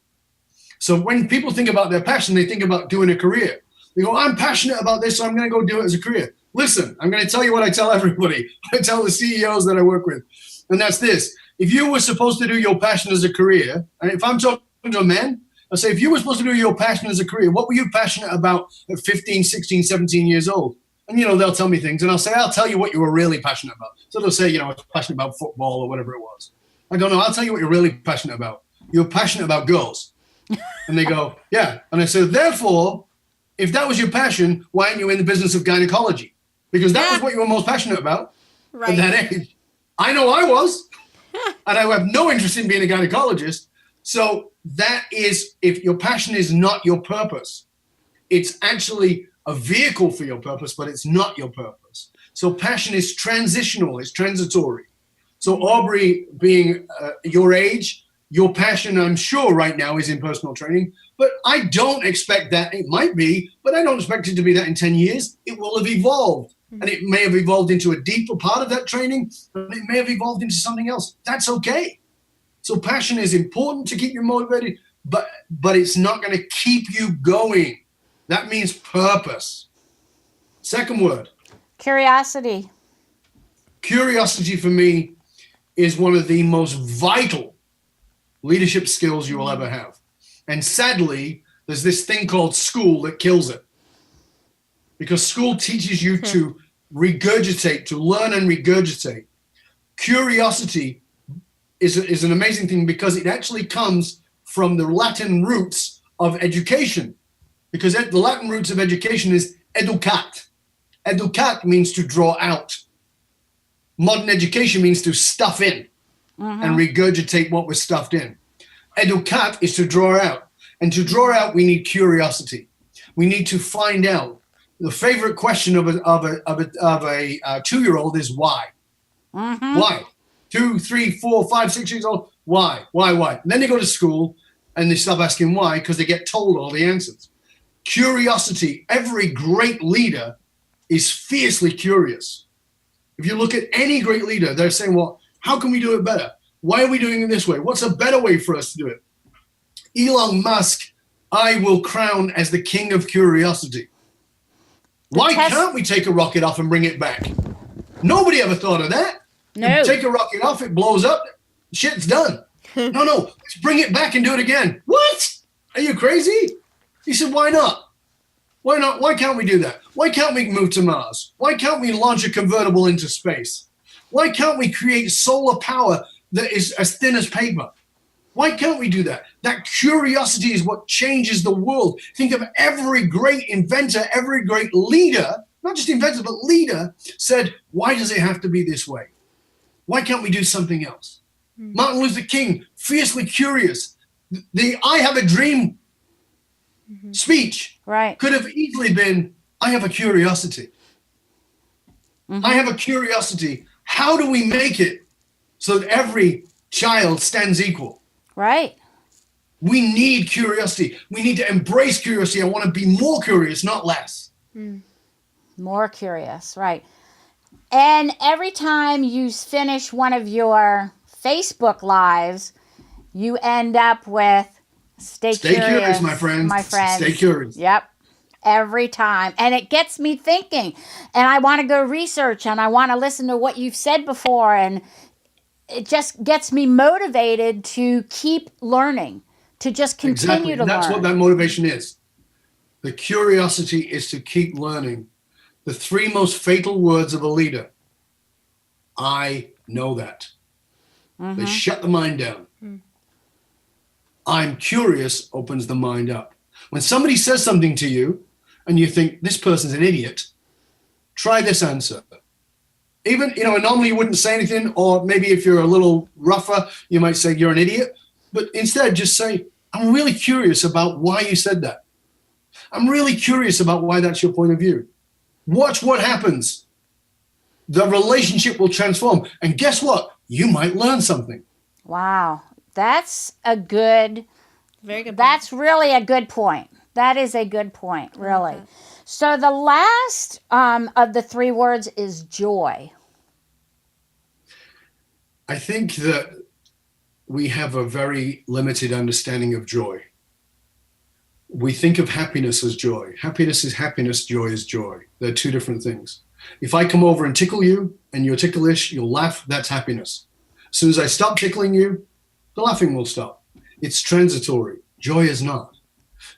So when people think about their passion, they think about doing a career. They go, I'm passionate about this, so I'm going to go do it as a career. Listen, I'm going to tell you what I tell everybody. I tell the CEOs that I work with. And that's this. If you were supposed to do your passion as a career, and if I'm talking to a man, I'll say, if you were supposed to do your passion as a career, what were you passionate about at 15, 16, 17 years old? And, they'll tell me things. And I'll say, I'll tell you what you were really passionate about. So they'll say, I was passionate about football or whatever it was. I go, no, I'll tell you what you're really passionate about. You're passionate about girls. And they go, yeah. And I said, therefore, if that was your passion, why aren't you in the business of gynecology? Because that was what you were most passionate about at that age. I know I was. And I have no interest in being a gynecologist. So that is, if your passion is not your purpose, it's actually a vehicle for your purpose, but it's not your purpose. So passion is transitional, it's transitory. So Aubrey, being your age, your passion, I'm sure right now is in personal training, but I don't expect that. It might be, but I don't expect it to be that in 10 years. It will have evolved. And it may have evolved into a deeper part of that training, and it may have evolved into something else. That's okay. So passion is important to keep you motivated, but it's not going to keep you going. That means purpose. Second word. Curiosity. Curiosity for me is one of the most vital leadership skills you will ever have. And sadly, there's this thing called school that kills it. Because school teaches you to regurgitate, to learn and regurgitate. Curiosity is an amazing thing because it actually comes from the Latin roots of education. Because the Latin roots of education is educat. Educat means to draw out. Modern education means to stuff in and regurgitate what was stuffed in. Educat is to draw out. And to draw out, we need curiosity. We need to find out. The favorite question of a 2-year-old is why? Why? 2, 3, 4, 5, 6 years old. Why? And then they go to school and they stop asking why because they get told all the answers. Curiosity. Every great leader is fiercely curious. If you look at any great leader, they're saying, well, how can we do it better? Why are we doing it this way? What's a better way for us to do it? Elon Musk, I will crown as the king of curiosity. Why can't we take a rocket off and bring it back? Nobody ever thought of that. No. You take a rocket off, it blows up, shit's done. No, let's bring it back and do it again. What? Are you crazy? He said, why not? Why not? Why can't we do that? Why can't we move to Mars? Why can't we launch a convertible into space? Why can't we create solar power that is as thin as paper? Why can't we do that? That curiosity is what changes the world. Think of every great inventor, every great leader, not just inventor, but leader, said, why does it have to be this way? Why can't we do something else? Martin Luther King, fiercely curious. The I have a dream speech could have easily been, I have a curiosity. I have a curiosity. How do we make it so that every child stands equal? Right. We need curiosity. We need to embrace curiosity. I want to be more curious, not less. More curious, right. And every time you finish one of your Facebook lives, you end up with stay curious, my friends. My friends. Stay curious. Yep. Every time. And it gets me thinking. And I want to go research and I want to listen to what you've said before. And it just gets me motivated to keep learning, to just continue to learn. That's what that motivation is. The curiosity is to keep learning. The 3 most fatal words of a leader. I know that. They shut the mind down. I'm curious opens the mind up. When somebody says something to you and you think this person's an idiot, try this answer. Even, normally you wouldn't say anything, or maybe if you're a little rougher, you might say you're an idiot. But instead, just say, I'm really curious about why you said that. I'm really curious about why that's your point of view. Watch what happens. The relationship will transform. And guess what? You might learn something. Wow. That's a good, very good point. That's really a good point. That is a good point, really. Okay. So the last of the 3 words is joy. I think that we have a very limited understanding of joy. We think of happiness as joy. Happiness is happiness, joy is joy. They're 2 different things. If I come over and tickle you and you're ticklish, you'll laugh, that's happiness. As soon as I stop tickling you, the laughing will stop. It's transitory. Joy is not.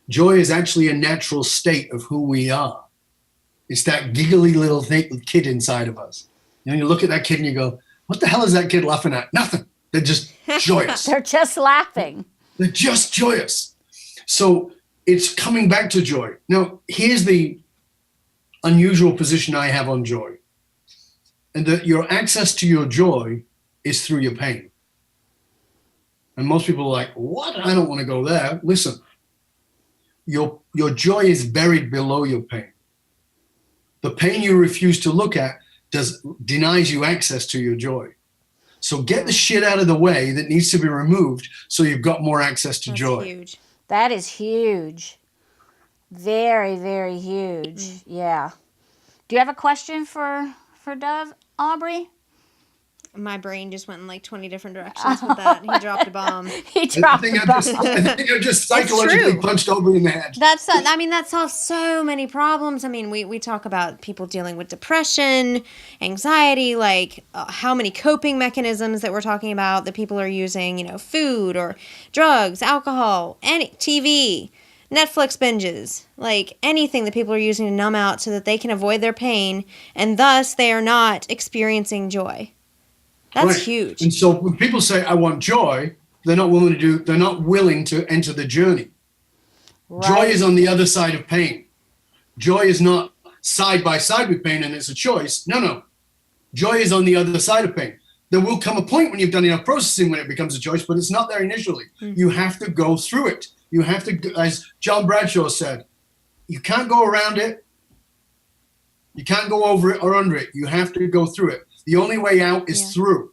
Joy is actually a natural state of who we are. It's that giggly little kid inside of us. You look at that kid and you go, what the hell is that kid laughing at? Nothing. They're just joyous. They're just laughing. They're just joyous. So it's coming back to joy. Now, here's the unusual position I have on joy. And that your access to your joy is through your pain. And most people are like, what? I don't want to go there. Listen, your joy is buried below your pain. The pain you refuse to look at denies you access to your joy. So get the shit out of the way that needs to be removed so you've got more access to joy. Huge. That is huge. Very, very huge. Yeah. Do you have a question for Dov, Aubrey? My brain just went in like 20 different directions with that. He dropped a bomb. I think I just psychologically punched Aubrey in the head. That solves so many problems. I mean, we talk about people dealing with depression, anxiety, like how many coping mechanisms that we're talking about that people are using, food or drugs, alcohol, TV, Netflix binges, like anything that people are using to numb out so that they can avoid their pain and thus they are not experiencing joy. That's huge. And so when people say, I want joy, they're not willing to enter the journey. Right. Joy is on the other side of pain. Joy is not side by side with pain and it's a choice. No. Joy is on the other side of pain. There will come a point when you've done enough processing when it becomes a choice, but it's not there initially. Mm-hmm. You have to go through it. You have to, as John Bradshaw said, you can't go around it. You can't go over it or under it. You have to go through it. The only way out is through.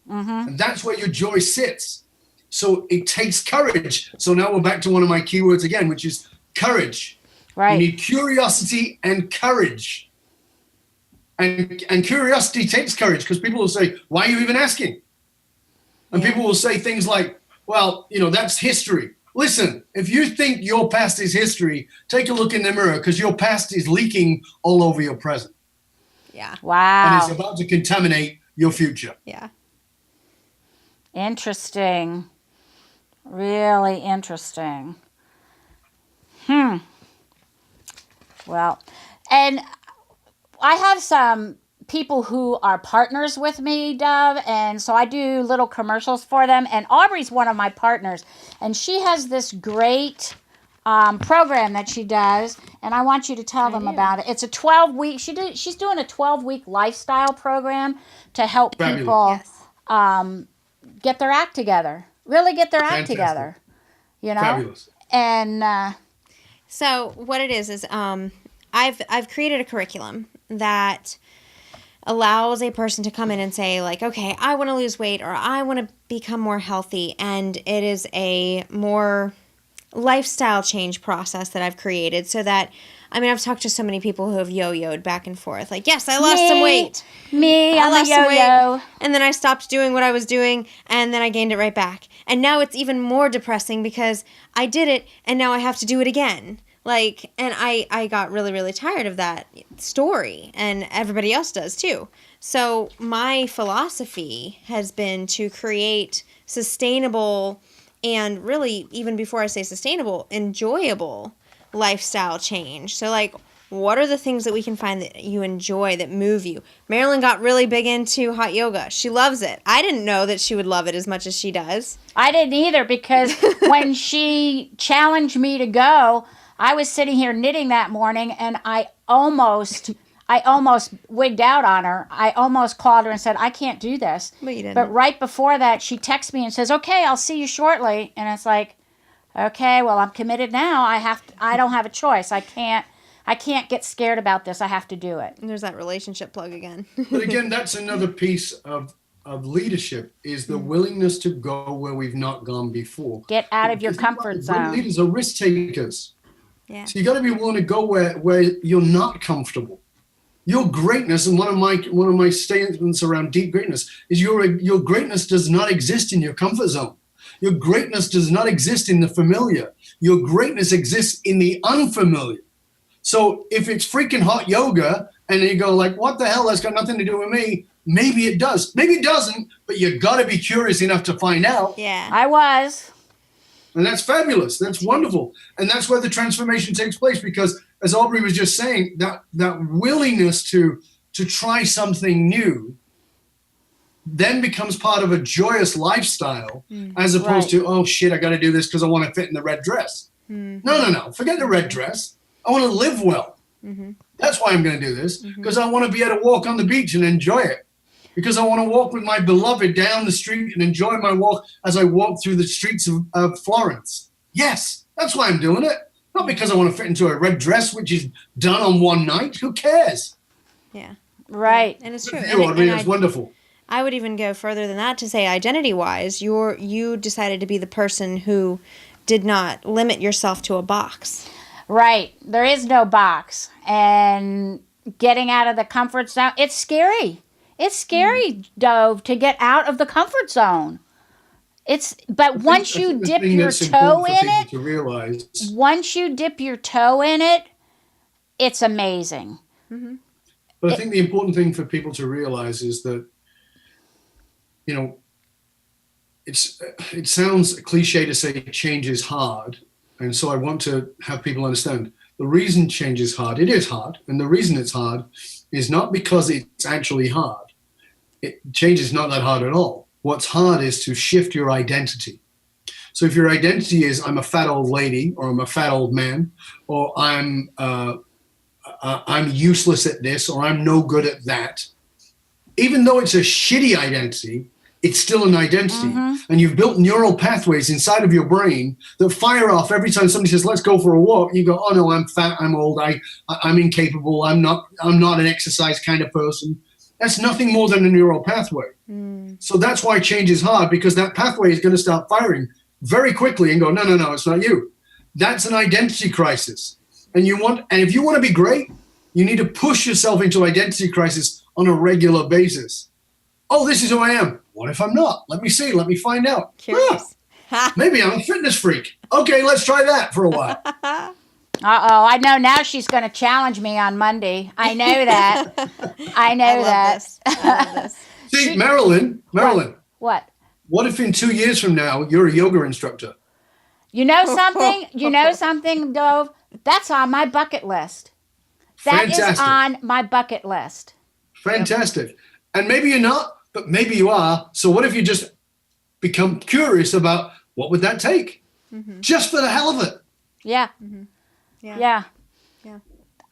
Mm-hmm. And that's where your joy sits. So it takes courage. So now we're back to one of my keywords again, which is courage. Right. You need curiosity and courage. And curiosity takes courage because people will say, why are you even asking? And people will say things like, well, that's history. Listen, if you think your past is history, take a look in the mirror because your past is leaking all over your present. Yeah. Wow. And it's about to contaminate your future. Yeah. Interesting. Really interesting. Well, and I have some people who are partners with me, Dov, and so I do little commercials for them. And Aubrey's one of my partners, and she has this great program that she does, and I want you to tell them about it. It's a 12-week. She's doing a 12-week lifestyle program to help people get their act together. Really get their act together. You know. Fabulous. And so what it is I've created a curriculum that allows a person to come in and say, like, okay, I want to lose weight or I want to become more healthy, and it is a more lifestyle change process that I've created so that, I mean, I've talked to so many people who have yo-yoed back and forth. Like, yes, I lost some weight. I lost some weight. And then I stopped doing what I was doing, and then I gained it right back. And now it's even more depressing because I did it, and now I have to do it again. Like, and I got really, really tired of that story, and everybody else does too. So my philosophy has been to create sustainable, and really, even before I say sustainable, enjoyable lifestyle change. So, like, what are the things that we can find that you enjoy, that move you? Marilyn got really big into hot yoga. She loves it. I didn't know that she would love it as much as she does. I didn't either, because when she challenged me to go, I was sitting here knitting that morning, and I almost wigged out on her. I almost called her and said, I can't do this. But you didn't. But right before that, she texts me and says, okay, I'll see you shortly. And it's like, okay, well, I'm committed now. I don't have a choice. I can't get scared about this. I have to do it. And there's that relationship plug again. But again, that's another piece of leadership, is the willingness to go where we've not gone before. Get out of your comfort zone. Leaders are risk takers. Yeah. So you got to be willing to go where you're not comfortable. Your greatness, and one of my statements around deep greatness is your greatness does not exist in your comfort zone. Your greatness does not exist in the familiar. Your greatness exists in the unfamiliar. So if it's freaking hot yoga and you go like, what the hell, that's got nothing to do with me, maybe it does. Maybe it doesn't, but you got to be curious enough to find out. Yeah. I was. And that's fabulous. That's wonderful. And that's where the transformation takes place, because as Aubrey was just saying, that willingness to try something new then becomes part of a joyous lifestyle, as opposed to, oh shit, I got to do this because I want to fit in the red dress. No. Forget the red dress. I want to live well. That's why I'm going to do this, because I want to be able to walk on the beach and enjoy it. Because I want to walk with my beloved down the street and enjoy my walk as I walk through the streets of Florence. Yes, that's why I'm doing it. Not because I want to fit into a red dress, which is done on one night. Who cares? Yeah. Right. And it's true. It's wonderful. I would even go further than that to say, identity-wise, you decided to be the person who did not limit yourself to a box. Right. There is no box. And getting out of the comfort zone, it's scary. It's scary, Dove, to get out of the comfort zone. But once you dip your toe in it, once you dip your toe in it, it's amazing. But I think the important thing for people to realize is that, you know, it sounds cliche to say change is hard. And so I want to have people understand the reason change is hard. It is hard. And the reason it's hard is not because it's actually hard. Change is not that hard at all. What's hard is to shift your identity. So if your identity is I'm a fat old lady, or I'm a fat old man, or I'm useless at this, or I'm no good at that, even though it's a shitty identity, it's still an identity. And you've built neural pathways inside of your brain that fire off every time somebody says, let's go for a walk. You go, oh no, I'm fat, I'm old, I'm incapable, I'm not an exercise kind of person. That's nothing more than a neural pathway. So that's why change is hard, because that pathway is going to start firing very quickly and go, no, it's not you. That's an identity crisis. And if you want to be great, you need to push yourself into identity crisis on a regular basis. Oh, this is who I am. What if I'm not? Let me see. Let me find out. Curious. Maybe I'm a fitness freak. Okay, let's try that for a while. Uh-oh, I know now she's going to challenge me on Monday. I know that. I love this. See, Marilyn. What? What if in 2 years from now, you're a yoga instructor? You know something? Dove? That's on my bucket list. That is on my bucket list. Fantastic. And maybe you're not, but maybe you are. So what if you just become curious about what would that take? Just for the hell of it. Yeah. Yeah. Yeah. Yeah.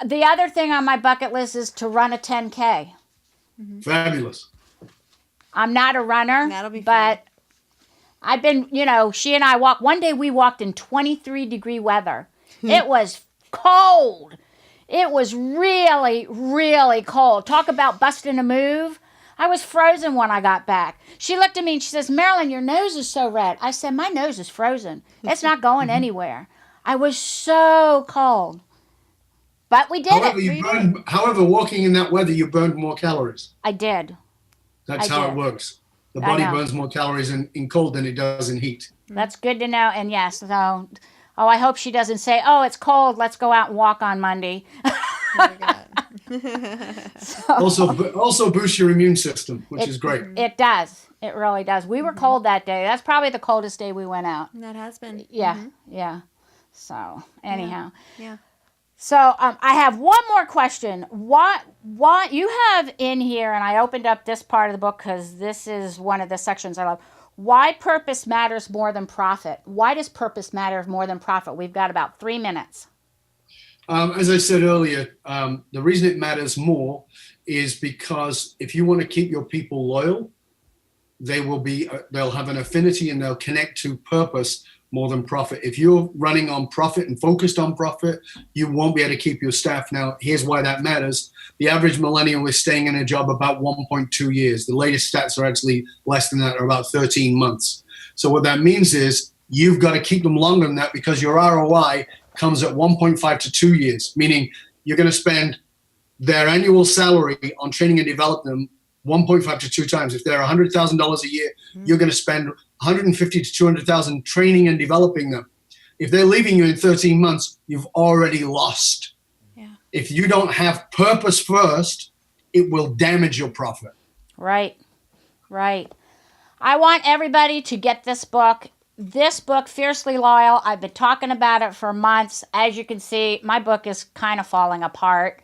The other thing on my bucket list is to run a 10K. Fabulous. I'm not a runner, That'll be but I've been, she and I walked. One day we walked in 23-degree weather. It was cold. It was really, really cold. Talk about busting a move. I was frozen when I got back. She looked at me and she says, Marilyn, your nose is so red. I said, my nose is frozen. It's not going anywhere. I was so cold. But we did it. However, walking in that weather, you burned more calories. I did. That's how it works. The body burns more calories in cold than it does in heat. That's good to know. And yes, so, I hope she doesn't say, oh, it's cold, let's go out and walk on Monday. Also boosts your immune system, which is great. It does. It really does. We were cold that day. That's probably the coldest day we went out. That has been. Yeah, yeah. So, anyhow. Yeah. So, I have one more question. What you have in here, and I opened up this part of the book because this is one of the sections I love. Why purpose matters more than profit. Why does purpose matter more than profit? We've got about 3 minutes. As I said earlier, the reason it matters more is because if you want to keep your people loyal, they'll have an affinity and they'll connect to purpose more than profit. If you're running on profit and focused on profit, you won't be able to keep your staff. Now, here's why that matters. The average millennial is staying in a job about 1.2 years. The latest stats are actually less than that, or about 13 months. So what that means is you've got to keep them longer than that because your ROI comes at 1.5 to 2 years, meaning you're going to spend their annual salary on training and developing them 1.5 to 2 times. If they're $100,000 a year, you're going to spend 150 to 200,000 training and developing them. If they're leaving you in 13 months, you've already lost. Yeah. If you don't have purpose first, it will damage your profit. Right. I want everybody to get this book. This book, Fiercely Loyal, I've been talking about it for months. As you can see, my book is kind of falling apart.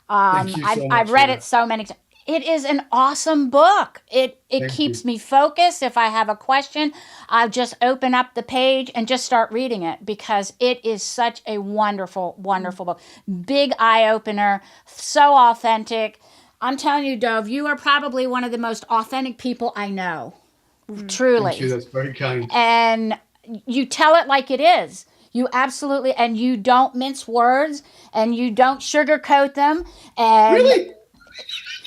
I've read it so many times. It is an awesome book. It keeps me focused. If I have a question, I'll just open up the page and just start reading it because it is such a wonderful, wonderful book. Big eye-opener, so authentic. I'm telling you, Dov, you are probably one of the most authentic people I know. Truly. Thank you. That's very kind. And you tell it like it is. You absolutely, and you don't mince words and you don't sugarcoat them. And really?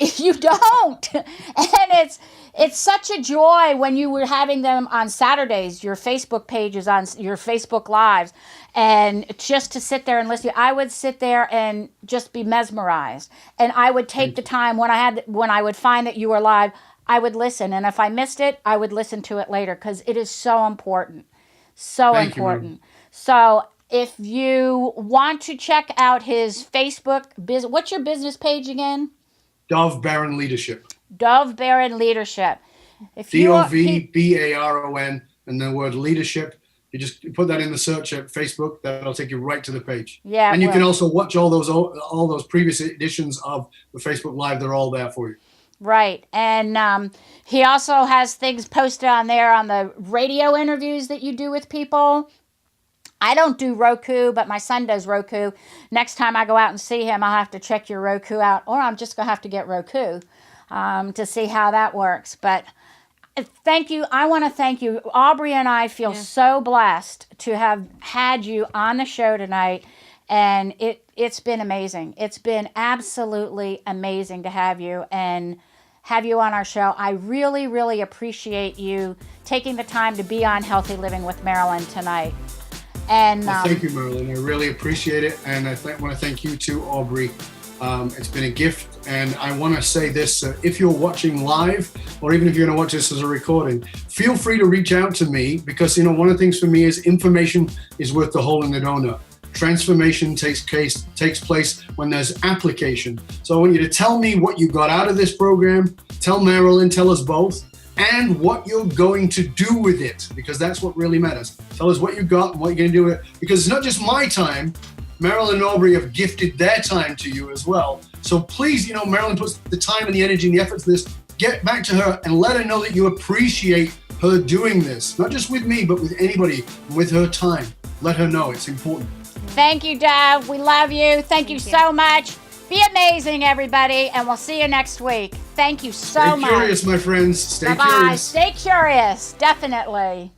You don't. And it's such a joy when you were having them on Saturdays, your Facebook pages, on your Facebook Lives, and just to sit there and listen. I would sit there and just be mesmerized. And I would take the time when I would find that you were live, I would listen. And if I missed it, I would listen to it later because it is so important. So important. So if you want to check out his Facebook business, what's your business page again? Dov Baron Leadership. Dov Baron Leadership. DOVBARON and the word leadership. You just put that in the search at Facebook. That'll take you right to the page. Yeah. And you can also watch all those previous editions of the Facebook Live. They're all there for you. Right. And he also has things posted on there on the radio interviews that you do with people. I don't do Roku, but my son does Roku. Next time I go out and see him, I'll have to check your Roku out, or I'm just going to have to get Roku to see how that works. But thank you. I want to thank you. Aubrey and I feel so blessed to have had you on the show tonight, and it's been amazing. It's been absolutely amazing to have you and have you on our show. I really, really appreciate you taking the time to be on Healthy Living with Marilyn tonight. And thank you, Marilyn. I really appreciate it. And I want to thank you too, Aubrey. It's been a gift. And I want to say this, if you're watching live, or even if you're going to watch this as a recording, feel free to reach out to me because, one of the things for me is information is worth the hole in the donut. Transformation takes place when there's application. So I want you to tell me what you got out of this program. Tell Marilyn, tell us both. And what you're going to do with it, because that's what really matters. Tell us what you got and what you're going to do with it, because it's not just my time. Marilyn and Aubrey have gifted their time to you as well. So please, Marilyn puts the time and the energy and the effort to this. Get back to her and let her know that you appreciate her doing this, not just with me, but with anybody, with her time. Let her know it's important. Thank you, Dov. We love you. Thank you so much. Be amazing, everybody, and we'll see you next week. Thank you so much. Stay curious, my friends. Stay Bye-bye. curious. Stay curious. Definitely.